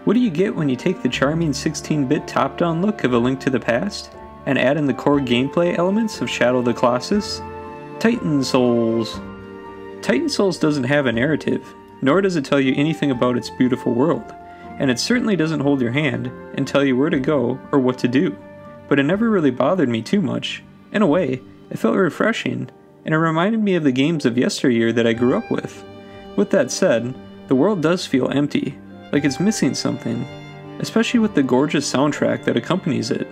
What do you get when you take the charming 16-bit top-down look of A Link to the Past and add in the core gameplay elements of Shadow of the Colossus? Titan Souls. Titan Souls doesn't have a narrative, nor does it tell you anything about its beautiful world, and it certainly doesn't hold your hand and tell you where to go or what to do, but it never really bothered me too much. In a way, it felt refreshing, and it reminded me of the games of yesteryear that I grew up with. With that said, the world does feel empty, like it's missing something, especially with the gorgeous soundtrack that accompanies it,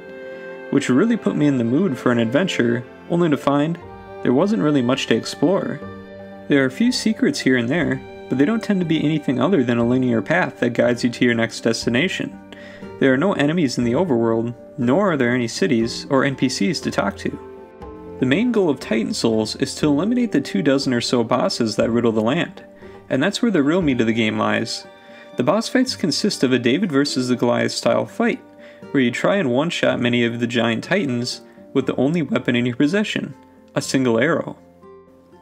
which really put me in the mood for an adventure, only to find there wasn't really much to explore. There are a few secrets here and there, but they don't tend to be anything other than a linear path that guides you to your next destination. There are no enemies in the overworld, nor are there any cities or NPCs to talk to. The main goal of Titan Souls is to eliminate the 24 or so bosses that riddle the land, and that's where the real meat of the game lies. The boss fights consist of a David vs. the Goliath style fight, where you try and one-shot many of the giant titans with the only weapon in your possession, a single arrow.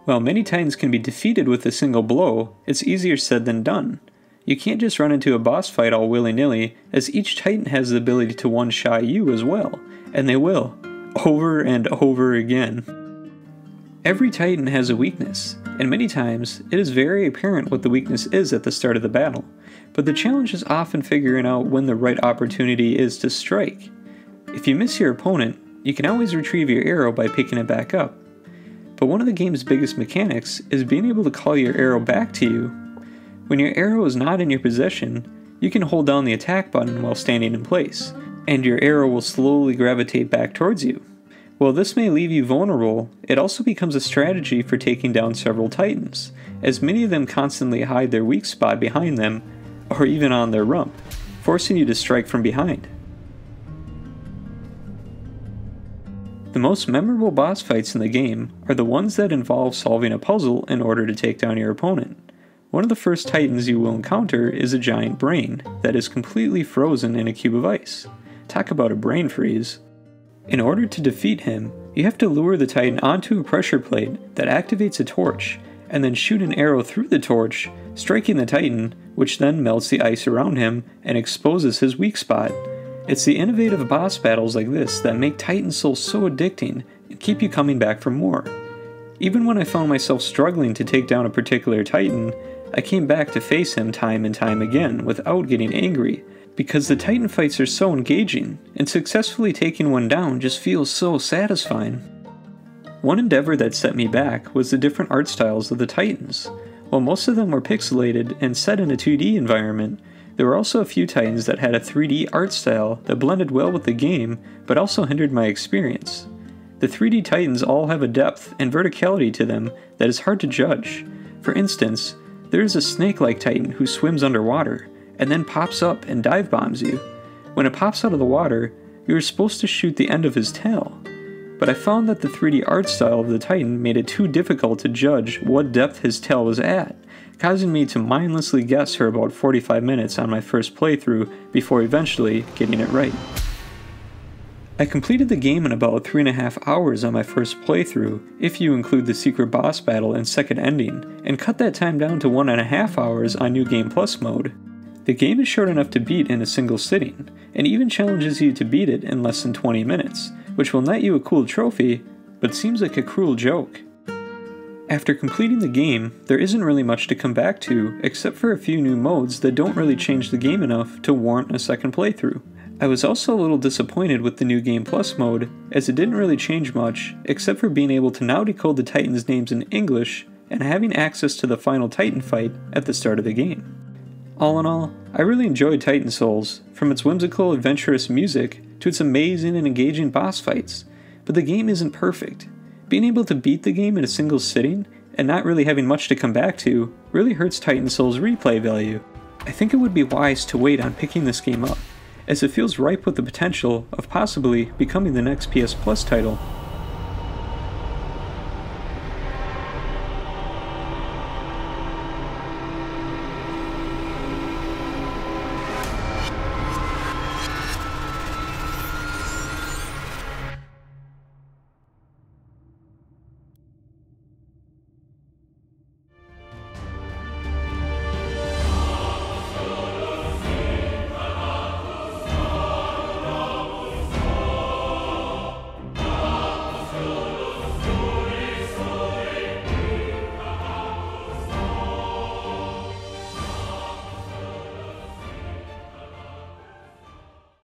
While many titans can be defeated with a single blow, it's easier said than done. You can't just run into a boss fight all willy-nilly, as each titan has the ability to one-shot you as well, and they will, over and over again. Every titan has a weakness, and many times it is very apparent what the weakness is at the start of the battle, but the challenge is often figuring out when the right opportunity is to strike. If you miss your opponent, you can always retrieve your arrow by picking it back up. But one of the game's biggest mechanics is being able to call your arrow back to you. When your arrow is not in your possession, you can hold down the attack button while standing in place, and your arrow will slowly gravitate back towards you. While this may leave you vulnerable, it also becomes a strategy for taking down several titans, as many of them constantly hide their weak spot behind them, or even on their rump, forcing you to strike from behind. The most memorable boss fights in the game are the ones that involve solving a puzzle in order to take down your opponent. One of the first titans you will encounter is a giant brain that is completely frozen in a cube of ice. Talk about a brain freeze. In order to defeat him, you have to lure the titan onto a pressure plate that activates a torch, and then shoot an arrow through the torch, striking the titan, which then melts the ice around him and exposes his weak spot. It's the innovative boss battles like this that make Titan Souls so addicting and keep you coming back for more. Even when I found myself struggling to take down a particular titan, I came back to face him time and time again without getting angry, because the titan fights are so engaging, and successfully taking one down just feels so satisfying. One endeavor that set me back was the different art styles of the titans. While most of them were pixelated and set in a 2D environment, there were also a few titans that had a 3D art style that blended well with the game, but also hindered my experience. The 3D titans all have a depth and verticality to them that is hard to judge. For instance, there is a snake-like titan who swims underwater, and then pops up and dive bombs you. When it pops out of the water, you are supposed to shoot the end of his tail. But I found that the 3D art style of the titan made it too difficult to judge what depth his tail was at, causing me to mindlessly guess for about 45 minutes on my first playthrough before eventually getting it right. I completed the game in about 3.5 hours on my first playthrough, if you include the secret boss battle and second ending, and cut that time down to 1.5 hours on New Game Plus mode. The game is short enough to beat in a single sitting, and even challenges you to beat it in less than 20 minutes, which will net you a cool trophy, but seems like a cruel joke. After completing the game, there isn't really much to come back to, except for a few new modes that don't really change the game enough to warrant a second playthrough. I was also a little disappointed with the New Game Plus mode, as it didn't really change much, except for being able to now decode the Titans' names in English, and having access to the final Titan fight at the start of the game. All in all, I really enjoyed Titan Souls, from its whimsical, adventurous music to its amazing and engaging boss fights, but the game isn't perfect. Being able to beat the game in a single sitting, and not really having much to come back to, really hurts Titan Souls' replay value. I think it would be wise to wait on picking this game up, as it feels ripe with the potential of possibly becoming the next PS Plus title.